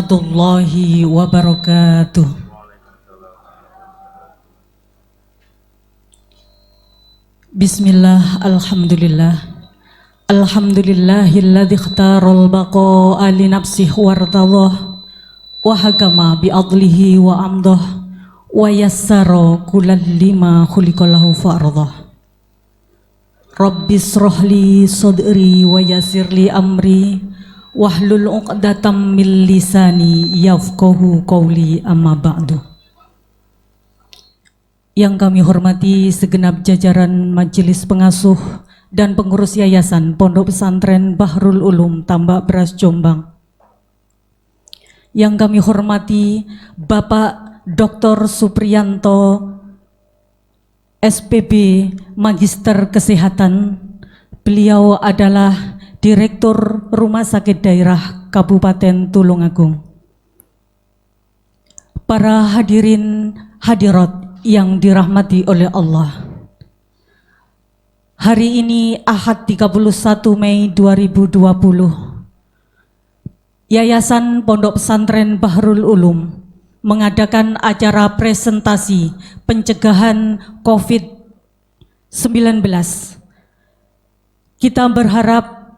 warahmatullahi wabarakatuh. Bismillah, alhamdulillah. Alhamdulillahilladzi ikhtaral baqa'a li nafsihi wartadah wa hakama bi adlihi wa amdah wa yassara kullal lima khuliqalahu fa'ardah. Rabbis rohli sodri wa yasirli amri wahlul uqdatam min lisani yafqahu qawli amma ba'du. Yang kami hormati segenap jajaran majelis pengasuh dan pengurus yayasan Pondok Pesantren Bahrul Ulum Tambak Beras Jombang. Yang kami hormati Bapak Dr. Supriyanto SPB Magister Kesehatan. Beliau adalah Direktur Rumah Sakit Daerah Kabupaten Tulungagung. Para hadirin hadirat yang dirahmati oleh Allah. Hari ini Ahad 31 Mei 2020. Yayasan Pondok Pesantren Bahrul Ulum mengadakan acara presentasi pencegahan COVID-19. Kita berharap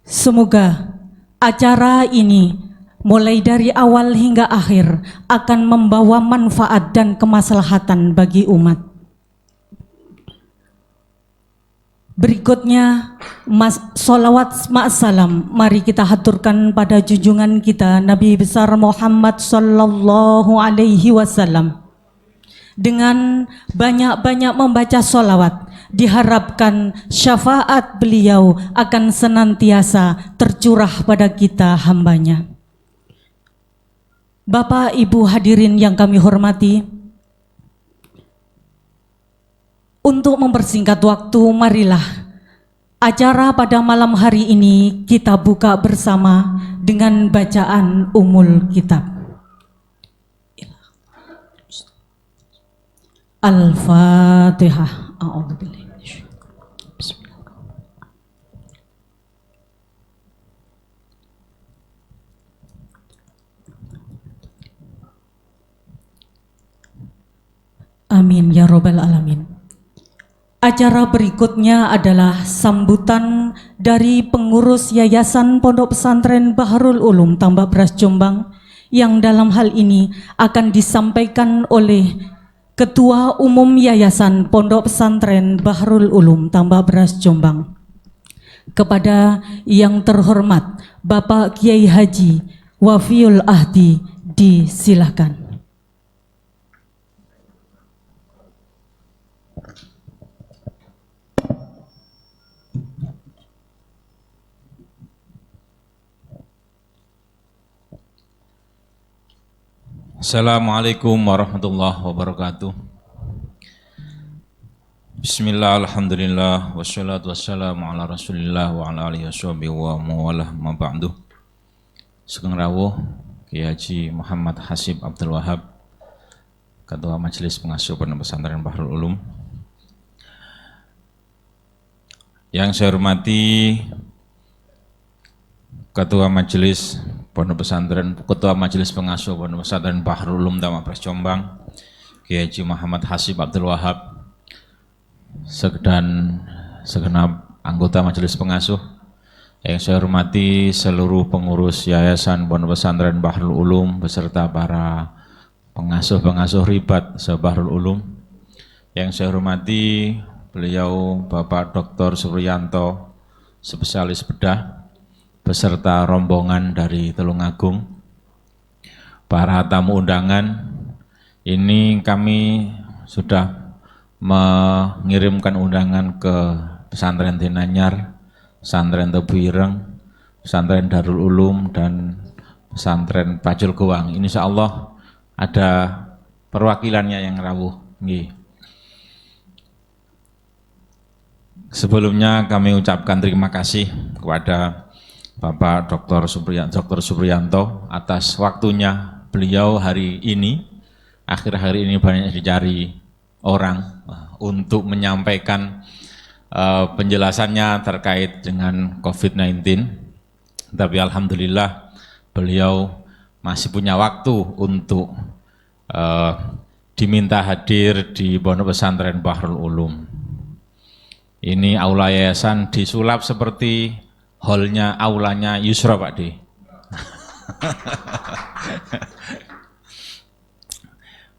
semoga acara ini mulai dari awal hingga akhir akan membawa manfaat dan kemaslahatan bagi umat. Berikutnya, sholawat ma'asalam mari kita haturkan pada junjungan kita Nabi besar Muhammad sallallahu alaihi wasallam. Dengan banyak-banyak membaca sholawat, diharapkan syafaat beliau akan senantiasa tercurah pada kita hambanya. Bapak Ibu hadirin yang kami hormati, untuk mempersingkat waktu, marilah acara pada malam hari ini kita buka bersama dengan bacaan Ummul Kitab. Al-Fatihah. Amin ya robbal alamin. Acara berikutnya adalah sambutan dari pengurus Yayasan Pondok Pesantren Bahrul Ulum Tambak Beras Jombang, yang dalam hal ini akan disampaikan oleh Ketua Umum Yayasan Pondok Pesantren Bahrul Ulum Tambak Beras Jombang. Kepada yang terhormat Bapak Kiai Haji Wafiul Ahdi, disilakan. Assalamualaikum warahmatullahi wabarakatuh. Bismillah, alhamdulillah, wassalatu wassalamu ala rasulillah wa ala alihi washabihi wa mawalah ma ba'du. Sugeng rawuh Kiai Haji Muhammad Hasib Abdul Wahab, Ketua Majelis Pengasuh Pondok Pesantren Bahrul Ulum. Yang saya hormati Ketua Majelis Pondok Pesantren, Ketua Majelis Pengasuh Pondok Pesantren Bahrul Ulum Tambak Beras Jombang, Kiai Haji Muhammad Hasib Abdul Wahab, segenap anggota Majelis Pengasuh. Yang saya hormati seluruh pengurus Yayasan Pondok Pesantren Bahrul Ulum beserta para pengasuh-pengasuh ribat se-Bahrul Ulum. Yang saya hormati beliau Bapak Dr. Supriyanto, spesialis bedah, beserta rombongan dari Tulungagung, para tamu undangan. Ini kami sudah mengirimkan undangan ke Pesantren Tinanyar, Pesantren Tebu Ireng, Pesantren Darul Ulum, dan Pesantren Pacul Goang. Insya Allah ada perwakilannya yang rawuh. Sebelumnya kami ucapkan terima kasih kepada Bapak Dr. Supriyanto atas waktunya beliau hari ini. Akhir-akhir ini banyak dicari orang untuk menyampaikan penjelasannya terkait dengan COVID-19. Tapi alhamdulillah beliau masih punya waktu untuk diminta hadir di Pondok Pesantren Bahrul Ulum. Ini aula yayasan disulap seperti aulanya Yusra, Pak D.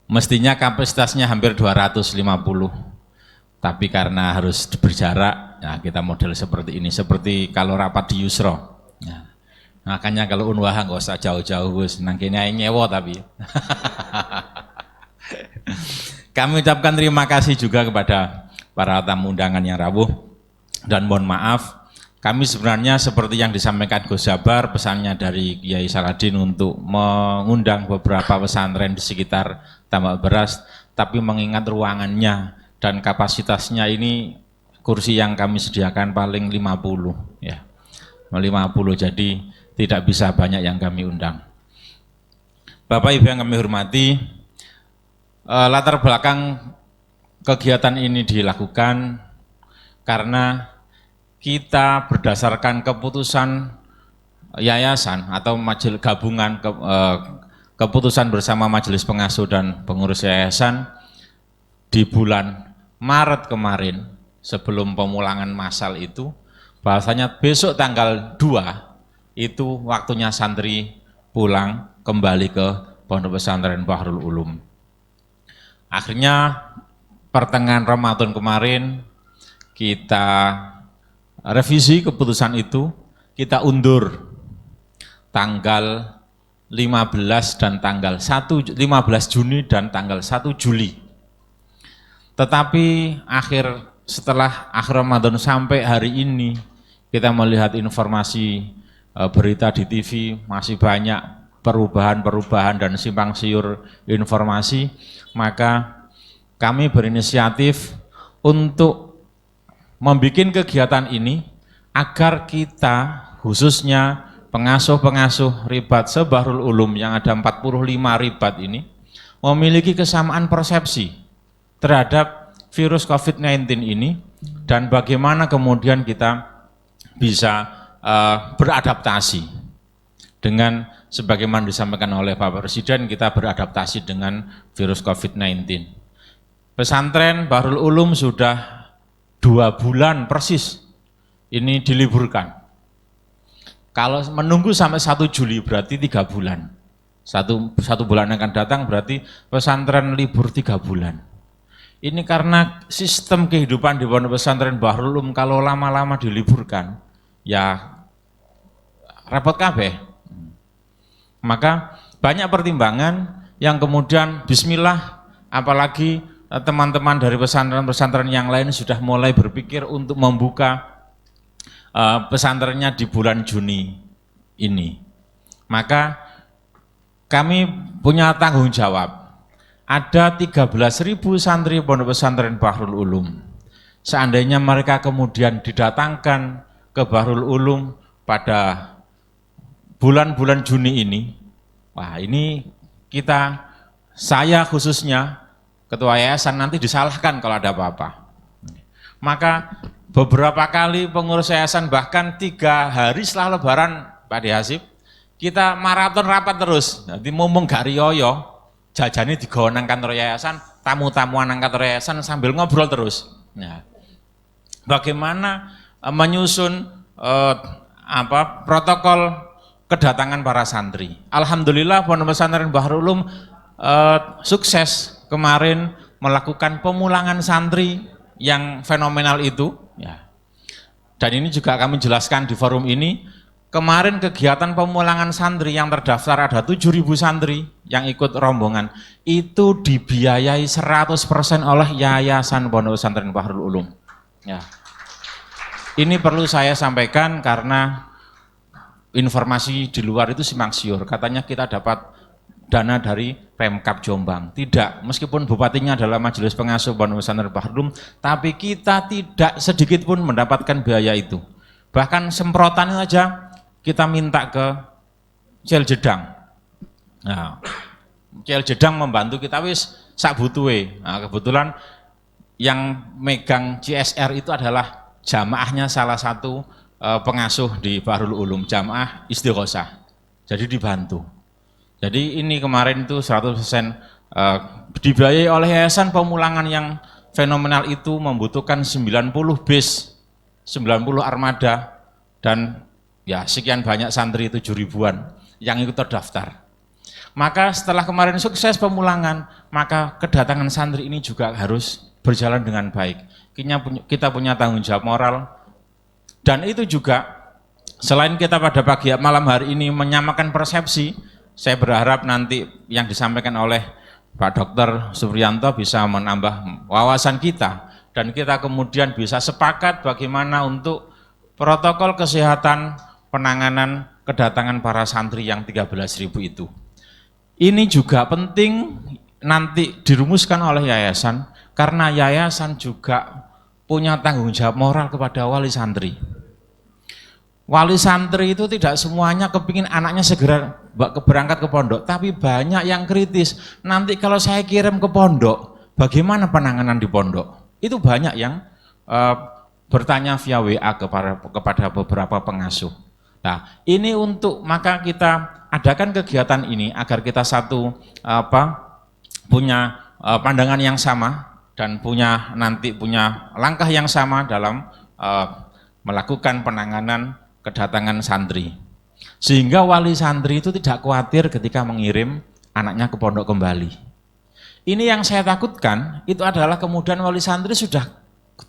Mestinya kapasitasnya hampir 250, tapi karena harus berjarak, ya kita model seperti ini, seperti kalau rapat di Yusra. Ya. Makanya kalau unwah nggak usah jauh-jauh, Gus, nangkini aja nyewa tapi. Kami ucapkan terima kasih juga kepada para tamu undangan yang rawuh, dan mohon maaf, kami sebenarnya seperti yang disampaikan Gus Jabar, pesannya dari Kiai Saladin untuk mengundang beberapa pesantren di sekitar Tambak Beras, tapi mengingat ruangannya dan kapasitasnya ini kursi yang kami sediakan paling 50 ya. 50, jadi tidak bisa banyak yang kami undang. Bapak Ibu yang kami hormati, latar belakang kegiatan ini dilakukan karena kita berdasarkan keputusan yayasan atau majelis gabungan keputusan bersama majelis pengasuh dan pengurus yayasan di bulan Maret kemarin sebelum pemulangan massal itu, bahwasanya besok tanggal 2 itu waktunya santri pulang kembali ke Pondok Pesantren Bahrul Ulum. Akhirnya pertengahan Ramadan kemarin kita revisi keputusan itu, kita undur tanggal 15 dan tanggal 15 Juni dan tanggal 1 Juli. Tetapi setelah akhir Ramadan sampai hari ini kita melihat informasi berita di TV masih banyak perubahan-perubahan dan simpang siur informasi, maka kami berinisiatif untuk membuat kegiatan ini agar kita khususnya pengasuh-pengasuh ribat se-Bahrul Ulum yang ada 45 ribat ini memiliki kesamaan persepsi terhadap virus COVID-19 ini dan bagaimana kemudian kita bisa beradaptasi dengan sebagaimana disampaikan oleh Bapak Presiden, kita beradaptasi dengan virus COVID-19. Pesantren Bahrul Ulum sudah 2 bulan persis ini diliburkan. Kalau menunggu sampai 1 Juli berarti 3 bulan. Satu bulan akan datang berarti pesantren libur 3 bulan. Ini karena sistem kehidupan di Pondok Pesantren Bahrul Ulum kalau lama-lama diliburkan, ya repot kabeh. Maka banyak pertimbangan yang kemudian bismillah, apalagi teman-teman dari pesantren-pesantren yang lain sudah mulai berpikir untuk membuka pesantrennya di bulan Juni ini. Maka kami punya tanggung jawab. Ada 13.000 santri Pondok Pesantren Bahrul Ulum. Seandainya mereka kemudian didatangkan ke Bahrul Ulum pada bulan-bulan Juni ini, wah ini saya khususnya ketua yayasan nanti disalahkan kalau ada apa-apa. Maka beberapa kali pengurus yayasan bahkan 3 hari setelah Lebaran, Pak D. Hasib, kita maraton rapat terus. Nanti ngomong gak riyoyo, jajane digawa nang kantor yayasan, tamu-tamuan nang kantor yayasan sambil ngobrol terus. Nah, bagaimana menyusun protokol kedatangan para santri. Alhamdulillah Pondok Pesantren Bahrul Ulum sukses kemarin melakukan pemulangan santri yang fenomenal itu. Ya. Dan ini juga kami jelaskan di forum ini, kemarin kegiatan pemulangan santri yang terdaftar ada 7.000 santri yang ikut rombongan, itu dibiayai 100% oleh Yayasan Pondok Pesantren Bahrul Ulum. Ya. Ini perlu saya sampaikan karena informasi di luar itu simpang siur, katanya kita dapat dana dari Pemkab Jombang. Tidak, meskipun bupatinya adalah majelis pengasuh Pondok Pesantren Bahrul Ulum, tapi kita tidak sedikit pun mendapatkan biaya itu. Bahkan semprotannya saja kita minta ke Cel Jedang. Nah, Cel Jedang membantu kita wis sak butuhe. Nah, kebetulan yang megang CSR itu adalah jamaahnya salah satu pengasuh di Bahrul Ulum, jamaah Istighosah. Jadi dibantu. Jadi ini kemarin itu 100% dibiayai oleh Yayasan Pemulangan yang fenomenal itu membutuhkan 90 bis, 90 armada, dan ya sekian banyak santri 7 ribuan yang ikut terdaftar. Maka setelah kemarin sukses pemulangan, maka kedatangan santri ini juga harus berjalan dengan baik. Kita punya tanggung jawab moral, dan itu juga selain kita pada pagi malam hari ini menyamakan persepsi, saya berharap nanti yang disampaikan oleh Pak Dr. Supriyanto bisa menambah wawasan kita, dan kita kemudian bisa sepakat bagaimana untuk protokol kesehatan penanganan kedatangan para santri yang 13.000 itu. Ini juga penting nanti dirumuskan oleh yayasan, karena yayasan juga punya tanggung jawab moral kepada wali santri. Wali santri itu tidak semuanya kepingin anaknya segera berangkat ke pondok, tapi banyak yang kritis. Nanti kalau saya kirim ke pondok, bagaimana penanganan di pondok? Itu banyak yang bertanya via WA kepada beberapa pengasuh. Nah, ini maka kita adakan kegiatan ini agar kita punya pandangan yang sama dan punya langkah yang sama dalam melakukan penanganan kedatangan santri, sehingga wali santri itu tidak khawatir ketika mengirim anaknya ke pondok kembali. Ini yang saya takutkan, itu adalah kemudian wali santri sudah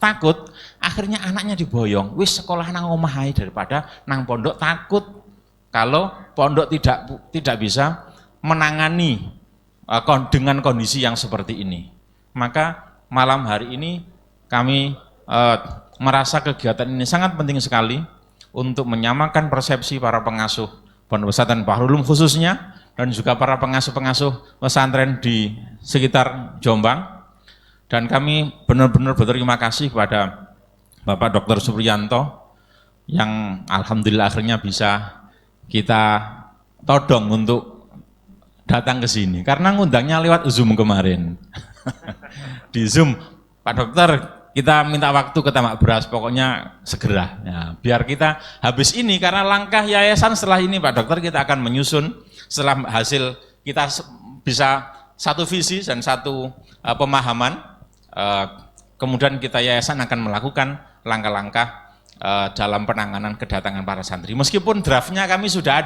takut, akhirnya anaknya diboyong, wis sekolah nang omah ae daripada nang pondok, takut kalau pondok tidak bisa menangani dengan kondisi yang seperti ini. Maka malam hari ini kami merasa kegiatan ini sangat penting sekali untuk menyamakan persepsi para pengasuh Pondok Pesantren Bahrul Ulum khususnya, dan juga para pengasuh-pengasuh pesantren di sekitar Jombang. Dan kami benar-benar berterima kasih kepada Bapak Dr. Supriyanto yang alhamdulillah akhirnya bisa kita todong untuk datang ke sini, karena ngundangnya lewat Zoom kemarin. Di Zoom, Pak Dokter, kita minta waktu ke Tambak Beras, pokoknya segera. Ya, biar kita habis ini, karena langkah yayasan setelah ini Pak Dokter kita akan menyusun setelah hasil kita bisa satu visi dan satu pemahaman, kemudian kita yayasan akan melakukan langkah-langkah dalam penanganan kedatangan para santri. Meskipun draftnya kami sudah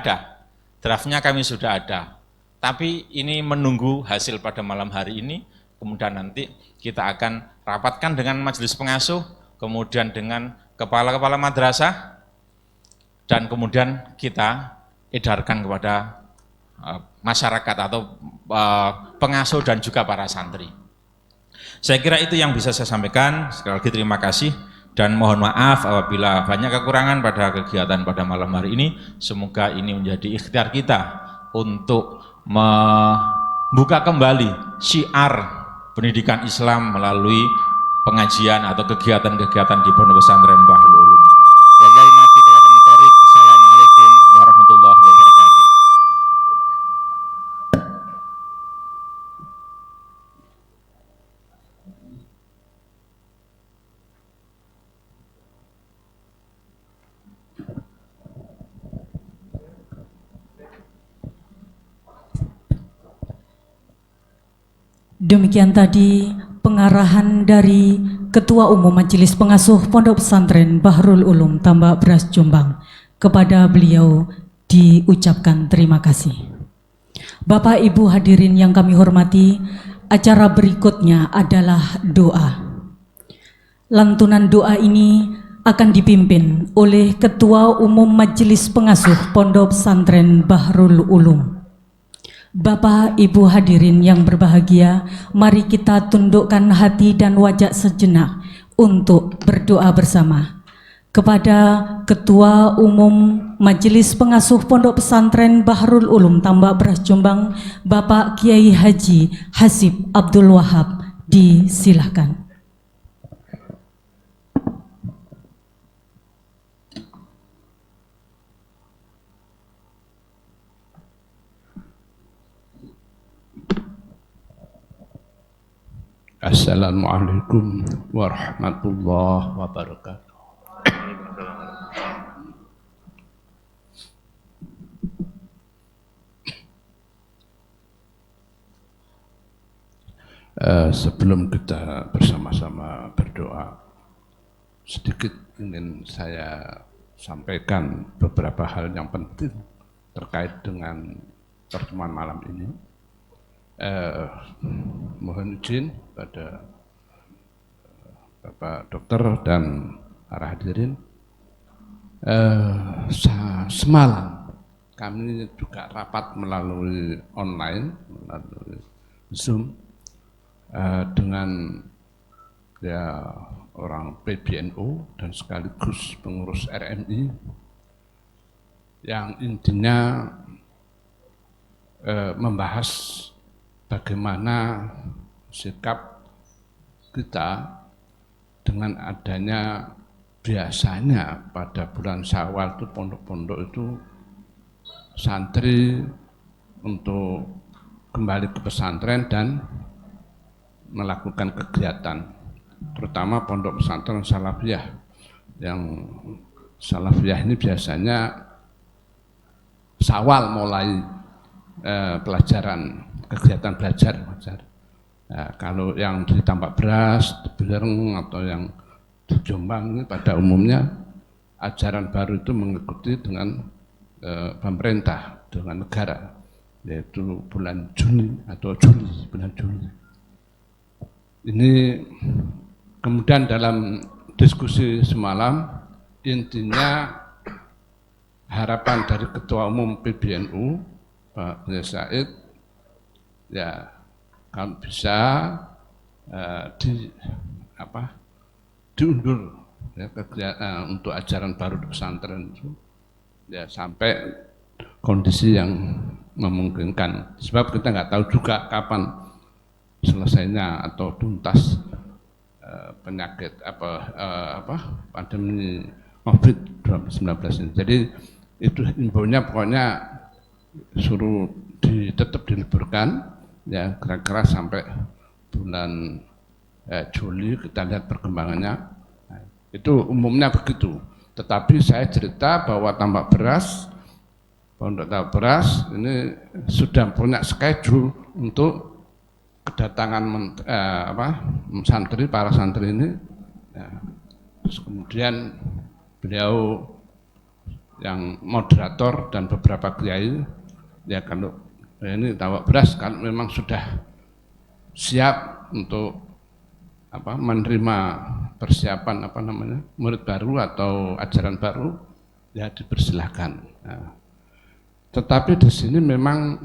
ada, tapi ini menunggu hasil pada malam hari ini. Kemudian nanti kita akan rapatkan dengan majelis pengasuh, kemudian dengan kepala-kepala madrasah, dan kemudian kita edarkan kepada masyarakat atau pengasuh dan juga para santri. Saya kira itu yang bisa saya sampaikan. Sekali lagi terima kasih dan mohon maaf apabila banyak kekurangan pada kegiatan pada malam hari ini. Semoga ini menjadi ikhtiar kita untuk membuka kembali syiar pendidikan Islam melalui pengajian atau kegiatan-kegiatan di Pondok Pesantren Bahrul Ulum. Assalamualaikum warahmatullahi wabarakatuh. Demikian tadi pengarahan dari Ketua Umum Majelis Pengasuh Pondok Pesantren Bahrul Ulum Tambak Beras Jombang. Kepada beliau diucapkan terima kasih. Bapak Ibu hadirin yang kami hormati, acara berikutnya adalah doa. Lantunan doa ini akan dipimpin oleh Ketua Umum Majelis Pengasuh Pondok Pesantren Bahrul Ulum. Bapak Ibu hadirin yang berbahagia, mari kita tundukkan hati dan wajah sejenak untuk berdoa bersama kepada Ketua Umum Majelis Pengasuh Pondok Pesantren Bahrul Ulum Tambak Beras Jombang, Bapak Kiai Haji Hasib Abdul Wahab. Disilahkan. Assalamualaikum warahmatullahi wabarakatuh. Sebelum kita bersama-sama berdoa, sedikit ingin saya sampaikan beberapa hal yang penting terkait dengan pertemuan malam ini. Mohon izin pada Bapak Dokter dan para hadirin, semalam kami juga rapat melalui online, melalui Zoom, dengan ya orang PBNU dan sekaligus pengurus RMI, yang intinya membahas bagaimana sikap kita dengan adanya biasanya pada bulan Syawal itu pondok-pondok itu santri untuk kembali ke pesantren dan melakukan kegiatan, terutama pondok pesantren Salafiyah. Yang Salafiyah ini biasanya Syawal mulai pelajaran, kegiatan belajar. Nah, kalau yang di Tambak Beras, di Bilereng atau yang di Jombang ini pada umumnya ajaran baru itu mengikuti dengan pemerintah, dengan negara, yaitu bulan Juni atau Juli, bulan Juli. Ini kemudian dalam diskusi semalam, intinya harapan dari Ketua Umum PBNU, Pak Buya Said, ya kalau bisa diundur ya, untuk ajaran baru di pesantren itu ya sampai kondisi yang memungkinkan. Sebab kita nggak tahu juga kapan selesainya atau tuntas penyakit pandemi COVID-19 ini. Jadi itu imbaunya pokoknya suruh tetap diliburkan ya, kira-kira sampai bulan Juli kita lihat perkembangannya. Nah, itu umumnya begitu. Tetapi saya cerita bahwa Tambak Beras, Pondok Tambak Beras ini sudah punya schedule untuk kedatangan para santri ini. Ya. Terus kemudian beliau yang moderator dan beberapa kiai, ya kalau ini Tambak Beras kalau memang sudah siap untuk menerima persiapan murid baru atau ajaran baru, ya dipersilahkan. Nah, tetapi di sini memang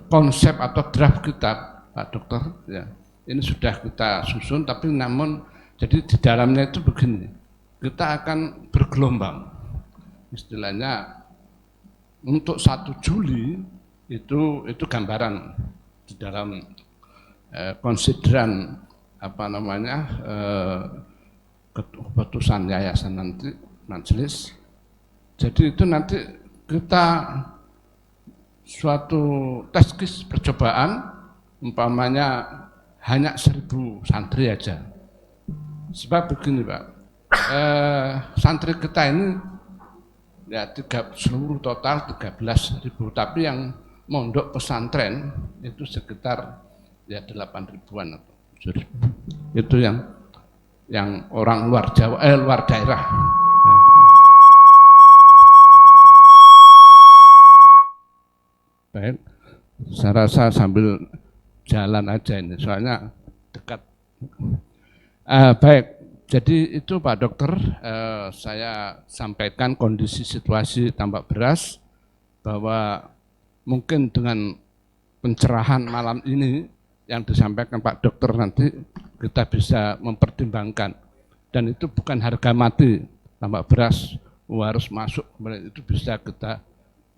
konsep atau draft kita, Pak Dokter, ya ini sudah kita susun, tapi namun jadi di dalamnya itu begini, kita akan bergelombang, istilahnya untuk 1 Juli itu gambaran di dalam konsideran keputusan yayasan nanti majelis. Jadi itu nanti kita suatu teskis percobaan, umpamanya hanya 1000 santri aja. Sebab begini Pak, santri kita ini ya seluruh total 13.000, tapi yang mondok pesantren itu sekitar ya 8.000-an atau 7.000. Itu yang orang luar Jawa, luar daerah. Baik, saya rasa sambil jalan aja ini, soalnya dekat. Baik, jadi itu Pak Dokter, saya sampaikan kondisi situasi Tambak Beras, bahwa mungkin dengan pencerahan malam ini yang disampaikan Pak Dokter nanti kita bisa mempertimbangkan, dan itu bukan harga mati Tambak Beras harus masuk, itu bisa kita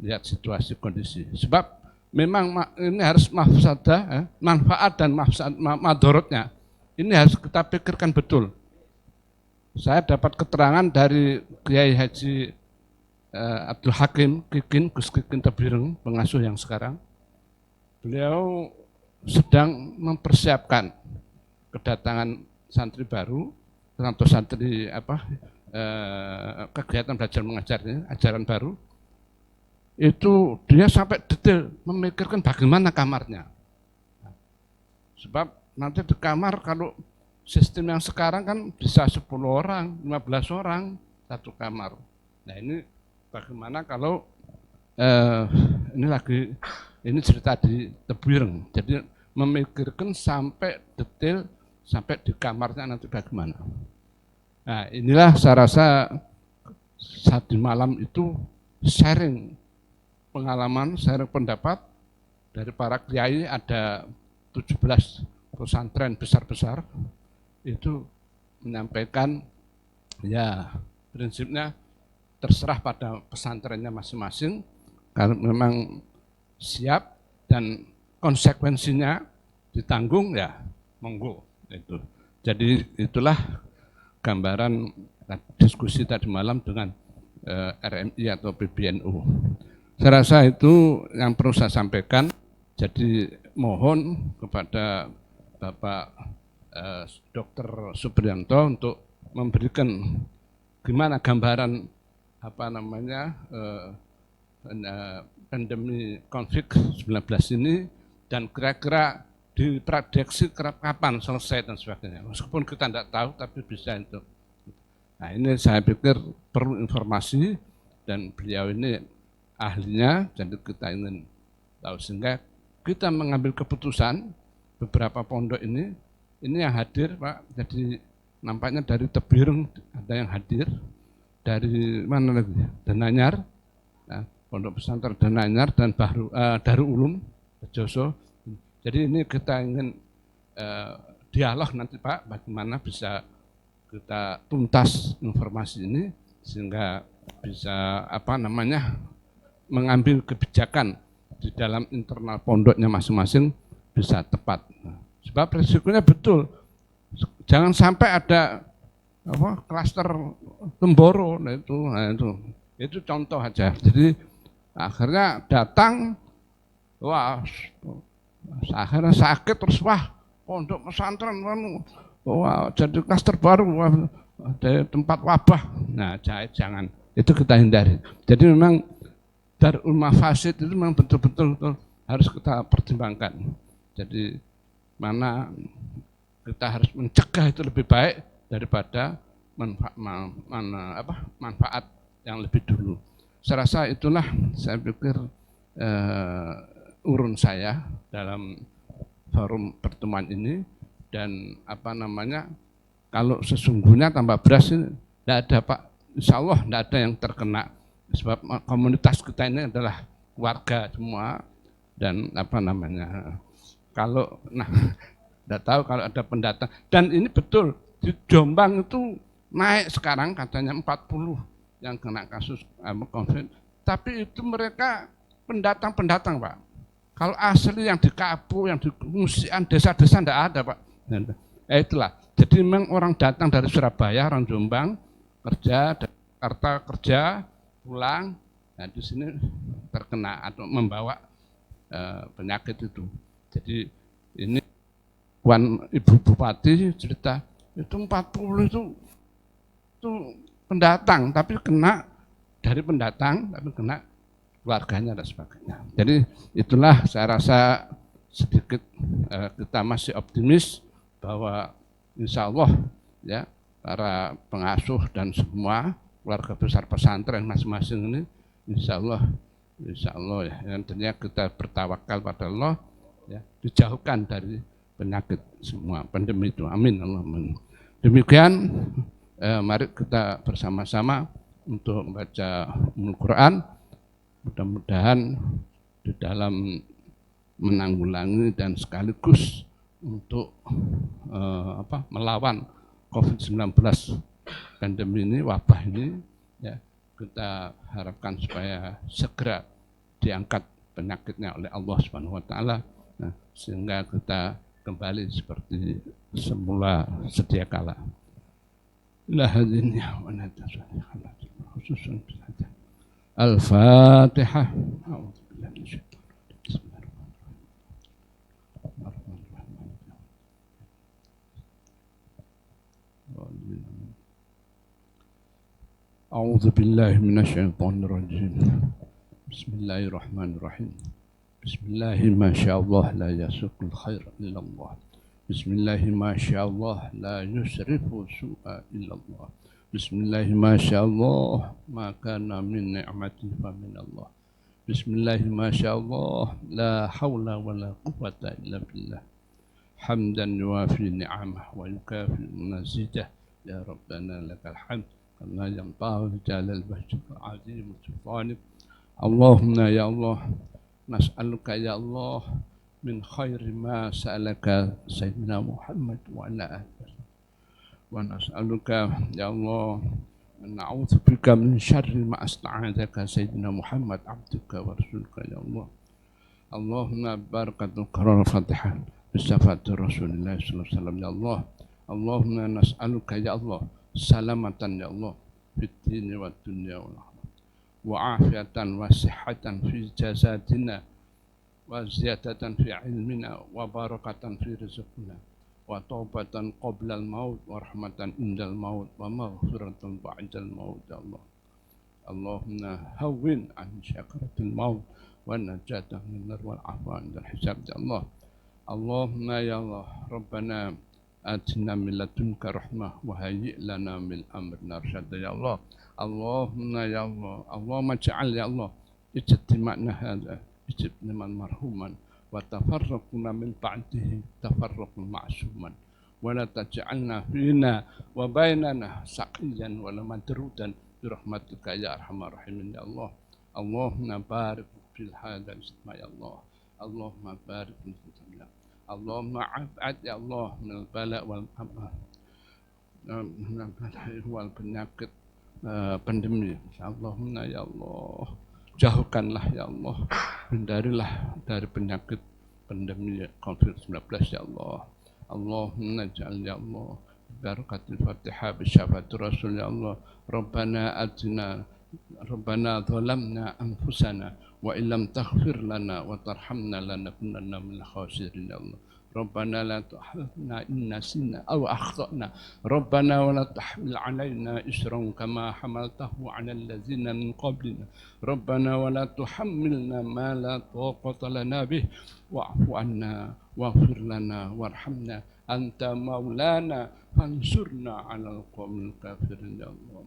lihat situasi kondisi. Sebab memang ini harus manfaat dan madorotnya ini harus kita pikirkan betul. Saya dapat keterangan dari Kiai Haji Abdul Hakim Kikin, Gus Kikin Tebireng, pengasuh yang sekarang. Beliau sedang mempersiapkan kedatangan santri baru atau santri kegiatan belajar mengajarnya, ajaran baru. Itu dia sampai detail memikirkan bagaimana kamarnya, Sebab nanti di kamar kalau sistem yang sekarang kan bisa 10 orang, 15 orang satu kamar. Nah ini bagaimana kalau ini cerita di Tebireng, jadi memikirkan sampai detail, sampai di kamarnya nanti bagaimana. Nah inilah saya rasa saat di malam itu sharing pengalaman, sharing pendapat dari para kiai, ada 17 pesantren besar-besar, itu menyampaikan ya prinsipnya terserah pada pesantrennya masing-masing, kalau memang siap dan konsekuensinya ditanggung ya monggo itu. Jadi itulah gambaran diskusi tadi malam dengan RMI atau PBNU. Saya rasa itu yang perlu saya sampaikan. Jadi mohon kepada Bapak Dr. Supriyanto untuk memberikan gimana gambaran pandemi COVID-19 ini, dan kira-kira diprediksi kapan selesai dan sebagainya. Meskipun kita tidak tahu, tapi bisa itu. Nah ini saya pikir perlu informasi, dan beliau ini ahlinya, jadi kita ingin tahu sehingga kita mengambil keputusan. Beberapa pondok ini yang hadir Pak, jadi nampaknya dari Tebireng ada yang hadir, dari mana lagi, Dananyar, nah, Pondok Pesantren Dananyar, dan Darul Ulum Joso. Jadi ini kita ingin dialog nanti Pak, bagaimana bisa kita tuntas informasi ini sehingga bisa mengambil kebijakan di dalam internal pondoknya masing-masing bisa tepat. Sebab risikonya betul, jangan sampai ada klaster Temboro, itu contoh aja. Jadi akhirnya datang, wah akhirnya sakit terus, wah pondok pesantren wah jadi klaster baru, wah ada tempat wabah. Nah jangan, itu kita hindari. Jadi memang Darul Mafasid itu memang betul-betul harus kita pertimbangkan. Jadi mana kita harus mencegah itu lebih baik daripada manfaat yang lebih dulu. Saya rasa itulah, saya pikir urun saya dalam forum pertemuan ini. Dan kalau sesungguhnya tambah beras ini tidak ada Pak, insya Allah tidak ada yang terkena, sebab komunitas kita ini adalah warga semua. Dan kalau tidak tahu kalau ada pendatang, dan ini betul di Jombang itu naik sekarang katanya 40 yang kena kasus COVID, tapi itu mereka pendatang Pak. Kalau asli yang di Kapu, yang di pengungsian desa-desa tidak ada Pak. Itulah, jadi memang orang datang dari Surabaya, orang Jombang kerja, dari Jakarta kerja, pulang, nah di sini terkena atau membawa penyakit itu. Jadi ini Ibu Bupati cerita, itu 40 itu pendatang, tapi kena dari pendatang, tapi kena keluarganya dan sebagainya. Jadi itulah saya rasa sedikit kita masih optimis bahwa insya Allah ya para pengasuh dan semua keluarga besar pesantren masing-masing ini insya Allah ya, yang tentunya kita bertawakal pada Allah ya, dijauhkan dari penyakit semua pandemi itu. Amin Allahumma. Demikian mari kita bersama-sama untuk membaca Al-Quran, mudah-mudahan di dalam menanggulangi dan sekaligus untuk melawan COVID-19 pandemi ini, wabah ini ya, kita harapkan supaya segera diangkat penyakitnya oleh Allah Subhanahu wa taala, nah, sehingga kita kembali seperti semula sedia kala. Al-Fatihah. أعوذ بالله من الشيطان الرجيم. بسم الله الرحمن الرحيم. بسم الله ما شاء الله لا يسوق الخير إلا الله. Bismillahi ma sya Allah la yusrifu su'a illallah. Bismillahi ma sya Allah ma kana min ni'matin fa min Allah. Bismillahi ma sya Allah la hawla wa la quwwata illa billah. Hamdan yuafi ni'amah wa yukafi mazidah. Ya Rabbana lakal hamd kama yanbaghi jalal wajhika azim sultanik. Allahumma ya Allah nas'aluka ya Allah min khairi ma sa'alaka Sayyidina Muhammad wa ala alihi wa nas'aluka ya Allah na'udzu bika min syarri ma asta'adzaka Sayyidina Muhammad abduka wa rasuluka ya Allah. Allahumma barakatul Qur'an Fatihah bisafati Rasulullah sallallahu alaihi wasallam ya Allah. Allahumma nas'aluka ya Allah salamatan ya Allah fid dini wad dunya wal akhirah wa afiatan wa sihhatan fi jasadina wa ziyadatan fi ilmina wa barakatan fi rizqina wa taubatan qabla al-maut wa rahmatan indal maut wa maghfiratan ba'dal maut ya Allah. Allahumma hawwin an syakaratil maut wa najatan min nar wal afwan dan hisab ya Allah. Allahumma ya Allah Rabbana atina min ladunka rahmah wa hayyi' lana min amrina rasyada ya Allah. Allahumma ya Allah, Allahumma ja'al ya Allah ijtima'na hadha ijtima'an marhuman wa tafarraqna min ba'dihi tafarraqan ma'suman wa la taj'alna fina wa bainana saqiyan wa la madrudan bi rahmatika ya arhamar rahimin ya Allah. Allahumma barik fil hadha ijtima' ya Allah. Allahumma barik fil ijtima' Allahumma ab'ad ya Allah min al-bala wal amah wal penyakit pandemi. Allahumma ya Allah jauhkanlah ya Allah, hindarilah dari penyakit pandemi COVID-19 ya Allah. Allahumma ja'al ya Allah barakatil Fatihah bisyafatir Rasul ya Allah. Rabbana atina Rabbana zalamna anfusana wa illam taghfir lana wa tarhamna lanakunanna minal khasirin ya Allah. ربنا لا تحملنا إن نسينا أو أخطأنا ربنا ولا تحمل علينا إسرا كما حملته على الذين من قبلنا ربنا ولا تحملنا ما لا طاقة لنا به واعف عنا واغفر لنا وارحمنا أنت مولانا فانصرنا على القوم الكافرين يا الله.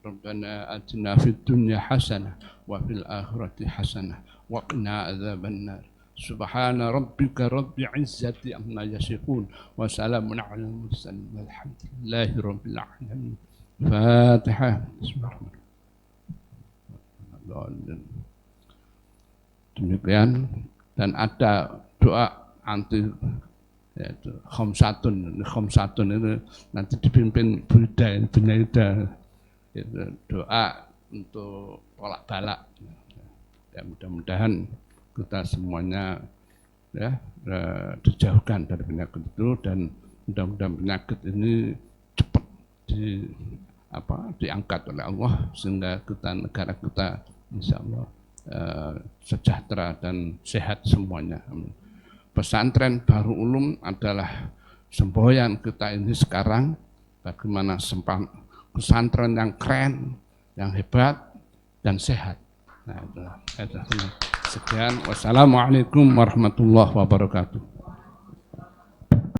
ربنا آتنا في الدنيا حسنة وفي الآخرة حسنة وقنا عذاب النار. سبحان ربك رب العزة عما يصفون وسلام على المرسلين والحمد لله رب العالمين. فاتحة. Bismillahirrahmanirrahim. Demikian, dan ada doa anti yaitu khamsatun itu nanti dipimpin Bunaida, doa untuk tolak balak. Ya, mudah-mudahan kita semuanya ya dijauhkan dari penyakit itu, dan mudah-mudahan penyakit ini cepat diangkat oleh Allah sehingga negara kita insya Allah sejahtera dan sehat semuanya. Amin. Pesantren Bahrul Ulum adalah semboyan kita ini sekarang, bagaimana pesantren yang keren, yang hebat dan sehat. Nah, itu. Sekian, wassalamualaikum warahmatullahi wabarakatuh.